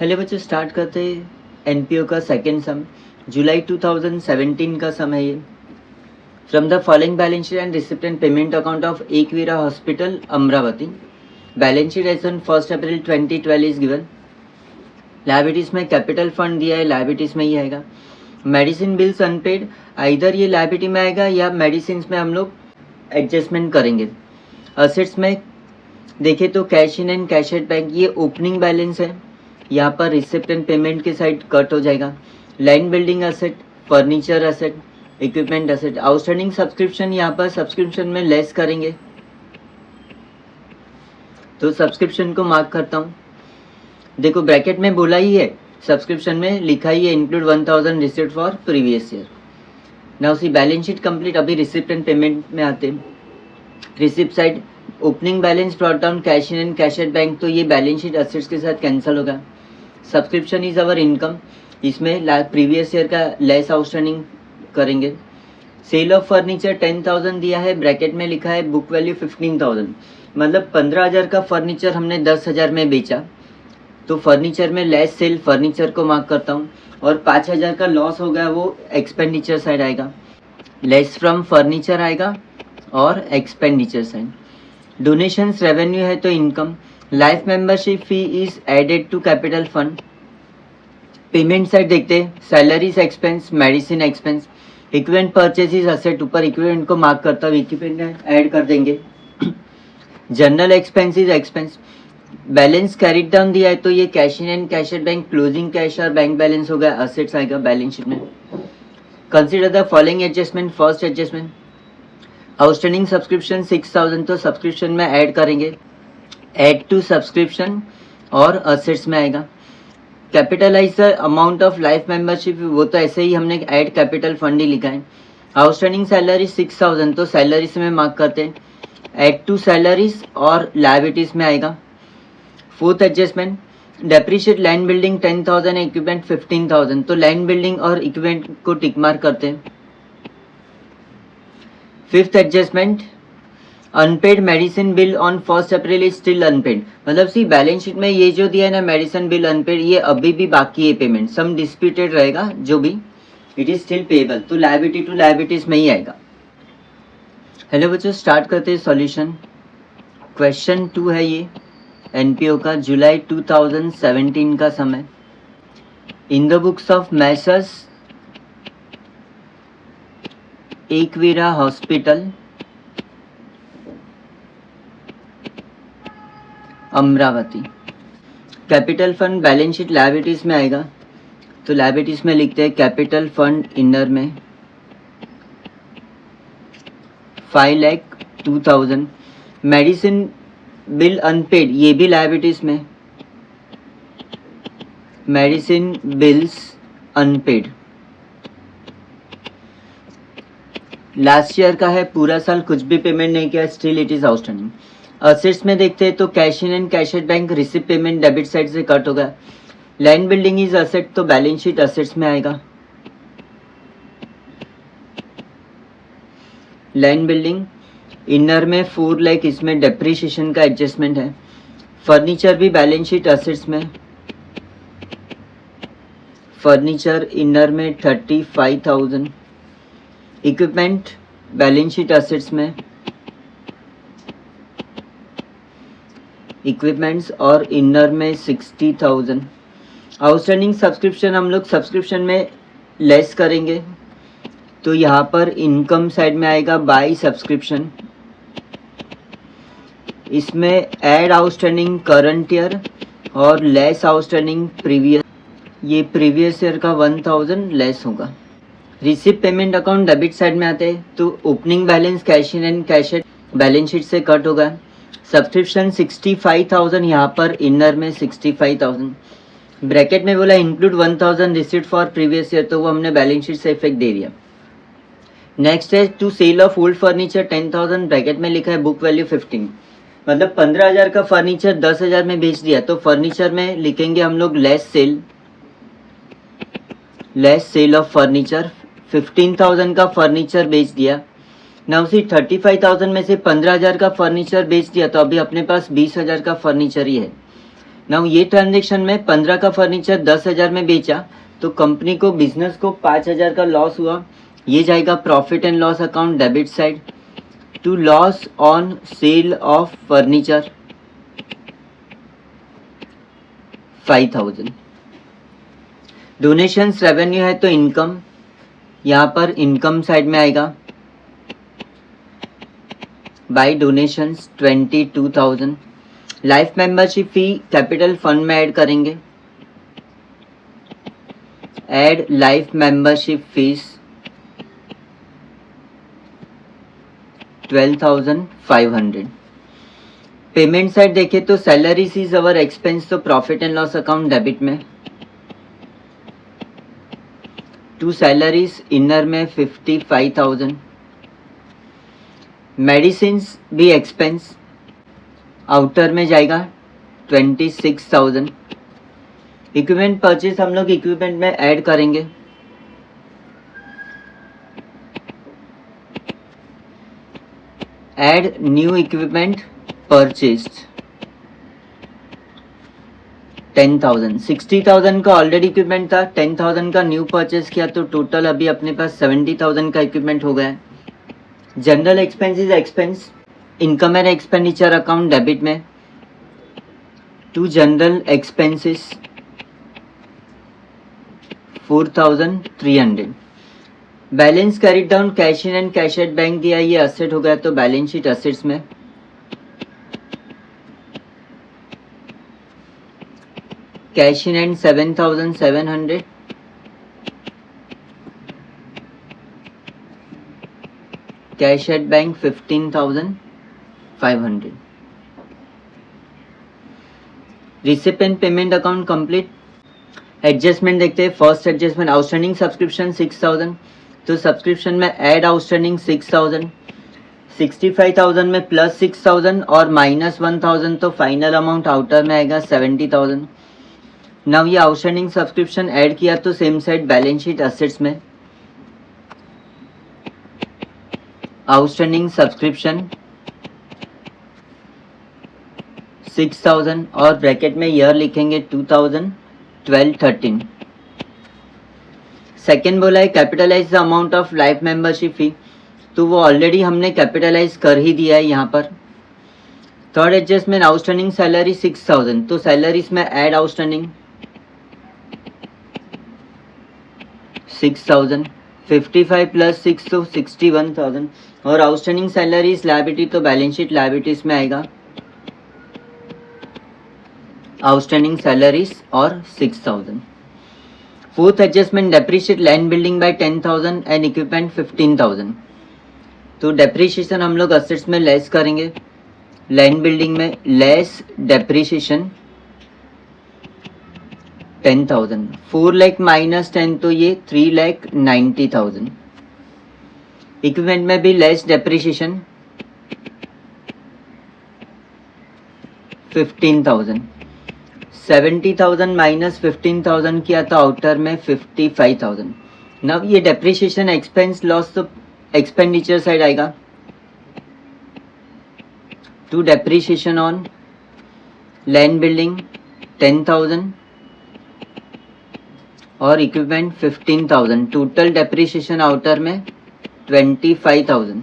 Hello बच्चों, start करते हैं एनपीओ का सेकेंड सम। जुलाई 2017 का सम है ये। From the following balance sheet and receipt and payment account of Ekvira hospital Amravati. Balance sheet as on 1 April 2012 is given. Liabilities में capital fund दिया है, लायबिलिटीज में ही आएगा। मेडिसिन बिल्स अनपेड, इधर ये लायबिलिटी में आएगा या मेडिसिन में हम लोग एडजस्टमेंट करेंगे। असेट्स में देखें तो cash in and cash at bank, ये ओपनिंग बैलेंस है, यहाँ पर रिसिप्ट एंड पेमेंट के साइड कट हो जाएगा। Land building asset, furniture asset, equipment asset, outstanding subscription यहाँ पर सब्सक्रिप्शन में लेस करेंगे तो सब्सक्रिप्शन को मार्क करता हूँ। देखो ब्रैकेट में बोला ही है, सब्सक्रिप्शन में लिखा ही है include 1000 receipt for previous year. Now see balance sheet complete. अभी रिसिप्ट एंड पेमेंट में आते हैं। Receipt side opening balance brought down cash in and cash at bank, तो ये बैलेंस शीट असेट्स के साथ कैंसिल होगा। सब्सक्रिप्शन इज अवर इनकम, इसमें प्रीवियस ईयर का लेस आउटस्टैंडिंग करेंगे। सेल ऑफ फर्नीचर 10,000 दिया है, ब्रैकेट में लिखा है बुक वैल्यू 15,000, मतलब 15,000 का फर्नीचर हमने 10,000 में बेचा, तो फर्नीचर में लेस सेल, फर्नीचर को मार्क करता हूँ। और 5,000 का लॉस हो गया, वो एक्सपेंडिचर साइड आएगा, लेस फ्रॉम फर्नीचर आएगा और एक्सपेंडिचर साइड। डोनेशंस रेवेन्यू है तो income. Life membership fee is added to capital fund. Payment side देखते हैं, salaries expense, medicine expense, equipment purchases asset, ऊपर इक्विपमेंट को मार्क करता हूँ, इक्विपमेंट ऐड कर देंगे। General expenses expense, balance carried down दिया है तो ये cash in and cash at bank, closing cash और बैंक बैलेंस हो गया, असेट्स आएगा बैलेंस शीट में। Consider the following adjustment. First adjustment, outstanding subscription 6,000, तो सब्सक्रिप्शन में ऐड करेंगे, ऐड टू सब्सक्रिप्शन और असेट्स में आएगा। Capitalize the amount of life membership, वो तो ऐसे ही हमने ऐड कैपिटल फंड ही लिखा है। आउटस्टैंडिंग सैलरी 6,000, तो सैलरीज में मार्क करते हैं, ऐड टू सैलरीज और लायबिलिटीज में आएगा। Fourth adjustment, depreciate land building 10,000, equipment 15,000, तो लैंड बिल्डिंग और इक्विपमेंट को टिक मार्क करते हैं। Fifth adjustment, unpaid medicine bill on 1 April is still unpaid, मतलब सी बैलेंस शीट में ये जो दिया है ना मेडिसिन बिल अनपेड, ये अभी भी बाकी है पेमेंट, सम डिस्प्यूटेड रहेगा जो भी, इट इज स्टिल पेएबल, तो लायबिलिटी टू लायबिलिटीज में ही आएगा। हेलो बच्चों, स्टार्ट करते हैं सॉल्यूशन। क्वेश्चन 2 है ये एनपीओ का, जुलाई 2017 का समय। In the books of Messrs Ekvira hospital Amravati, capital fund balance sheet liabilities में आएगा, तो लायबिलिटीज में लिखते हैं कैपिटल फंड इनर में 5,02,000। मेडिसिन बिल अनपेड, ये भी लायबिलिटीज में, medicine bills unpaid, last year का है, पूरा साल कुछ भी पेमेंट नहीं किया, still it is outstanding. Assets में देखते हैं तो cash in and cash at bank, receipt payment debit side से कट होगा। लैंड बिल्डिंग इज असेट, तो बैलेंस शीट असेट्स में आएगा। लैंड बिल्डिंग इनर में 4 लाख, इसमें डेप्रिसिएशन का एडजस्टमेंट है। फर्नीचर भी बैलेंस शीट असेट्स में, फर्नीचर इनर में 35,000। इक्विपमेंट बैलेंस शीट असेट्स में, इक्विपमेंट्स और इनर में 60,000। आउटस्टैंडिंग सब्सक्रिप्शन हम लोग सब्सक्रिप्शन में लेस करेंगे, तो यहाँ पर इनकम साइड में आएगा बाय सब्सक्रिप्शन। इसमें ऐड आउटस्टैंडिंग करंट ईयर और लेस आउटस्टैंडिंग प्रीवियस, ये प्रीवियस ईयर का 1,000 लेस होगा। Receipt payment account debit side में आते हैं, तो opening balance cash in and cash eight balance sheet से कट होगा। सब्सक्रिप्शन 65,000, यहाँ पर इनर में 65,000, ब्रैकेट में बोला include 1000 receipt for previous year, तो वो हमने बैलेंस शीट से इफेक्ट दे दिया। नेक्स्ट है to sale of old furniture 10,000, bracket में लिखा है बुक वैल्यू 15, मतलब 15,000 का फर्नीचर 10,000 में बेच दिया, तो फर्नीचर में लिखेंगे हम लोग लेस सेल ऑफ फर्नीचर। 15,000 का फर्नीचर बेच दिया, ना उसी 35,000 में से 15,000 का फर्नीचर बेच दिया, तो अभी अपने पास 20,000 का फर्नीचर ही है। नाउ ये ट्रांजेक्शन में 15 का फर्नीचर 10,000 में बेचा तो कंपनी को बिजनेस को 5,000 का लॉस हुआ, ये जाएगा profit and loss account debit side to loss on sale of furniture 5,000। Donations revenue है तो इनकम, यहाँ पर इनकम साइड में आएगा by donations 22,000। Life membership fee capital fund में ऐड करेंगे, add life membership fees 12,500। Payment side देखें तो सैलरीज इज अवर एक्सपेंस तो profit and loss account debit में, टू सैलरीज इनर में 55,000। मेडिसिन्स भी एक्सपेंस आउटर में जाएगा 26,000। इक्विपमेंट परचेज हम लोग इक्विपमेंट में ऐड करेंगे, ऐड न्यू इक्विपमेंट परचेज 10,000। 60,000 का ऑलरेडी इक्विपमेंट था, 10,000 का न्यू परचेज किया तो टोटल अभी अपने पास 70,000 का इक्विपमेंट हो गया है। General expenses expense income and expenditure account debit में to general expenses 4,300। Balance carried down cash in and cash at bank दिया, ये असेट हो गया तो बैलेंस शीट असेट्स में cash in and 7,700, cash at bank 15,500। Receipt and payment account complete. Adjustment देखते हैं। First adjustment outstanding subscription 6,000 तो subscription में ऐड आउटस्टैंडिंग 6,000, 65,000 में प्लस 6,000 और माइनस 1,000 तो फाइनल अमाउंट आउटर में आएगा 70,000। नाउ ये आउटस्टैंडिंग सब्सक्रिप्शन ऐड किया तो same side balance sheet assets में आउटस्टैंडिंग सब्सक्रिप्शन 6,000 और ब्रैकेट में ईयर लिखेंगे 2012-13। सेकेंड बोला है capitalize the amount of life membership fee तो वो ऑलरेडी हमने कैपिटलाइज कर ही दिया है यहाँ पर। थर्ड एडजस्टमेंट आउटस्टैंडिंग सैलरी 6,000 तो सैलरीज में ऐड आउटस्टैंडिंग 6,000, 55 प्लस 6 तो 61,000 और आउटस्टैंडिंग सैलरीज लायबिलिटी तो बैलेंस शीट लायबिलिटीज में आएगा आउटस्टैंडिंग सैलरीज और 6,000। Fourth adjustment depreciate land building bye 10,000 and equipment 15,000 तो डेप्रिशिएशन हम लोग असेट्स में लेस करेंगे, लैंड बिल्डिंग में लेस डेप्रिशिएशन 10,000, 4 लाख माइनस 10 तो ये 3,90,000। इक्विपमेंट में भी लेस डेप्रिशिएशन 15,000, 70,000 माइनस 15,000 किया तो आउटर में 55,000। नब ये डेप्रिशिएशन एक्सपेंस लॉस तो एक्सपेंडिचर साइड आएगा to depreciation on land building 10,000 और इक्विपमेंट 15,000, टोटल डेप्रिशिएशन आउटर में 25,000।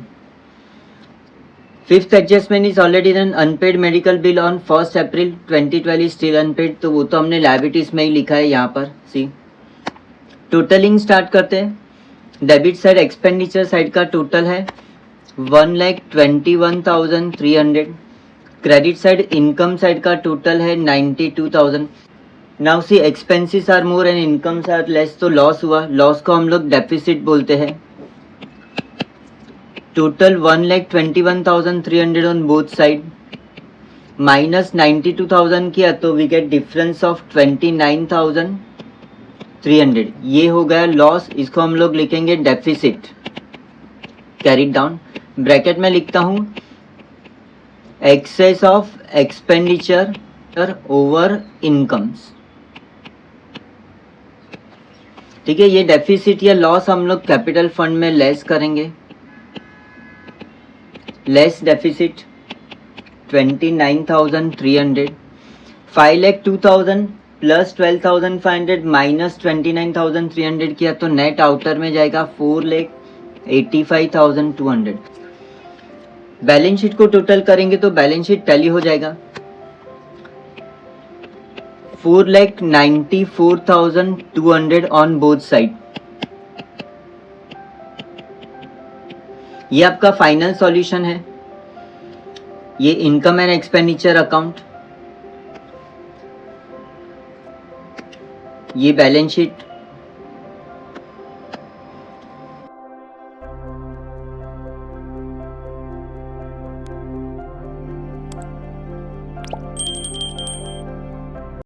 Fifth adjustment is already done. Unpaid medical bill on 1 April 2012 still unpaid तो वो तो हमने लायबिलिटीज में ही लिखा है यहाँ पर। सी टोटलिंग स्टार्ट करते हैं। डेबिट साइड एक्सपेंडिचर साइड का टोटल है 1,21,300। क्रेडिट साइड इनकम साइड का टोटल है 92,000। Now see expenses are more and incomes are less तो लॉस हुआ, लॉस को हम लोग डेफिसिट बोलते हैं। Total 1,21,300 on both side minus 92,000 किया तो वी गेट डिफरेंस ऑफ 29,300, ये हो गया लॉस। इसको हम लोग लिखेंगे डेफिसिट कैरिड डाउन। ब्रैकेट में लिखता हूं excess of expenditure over incomes. ठीक है, ये डेफिसिट या लॉस हम लोग कैपिटल फंड में लेस करेंगे। Less deficit 29,300। 5,02,000 प्लस 12,500 माइनस 29,300 किया तो नेट आउटर में जाएगा 4,85,200। बैलेंस शीट को टोटल करेंगे तो बैलेंस शीट टैली हो जाएगा 4,94,200 ऑन बोथ साइड। ये आपका फाइनल सॉल्यूशन है। ये इनकम एंड एक्सपेंडिचर अकाउंट, ये बैलेंस शीट,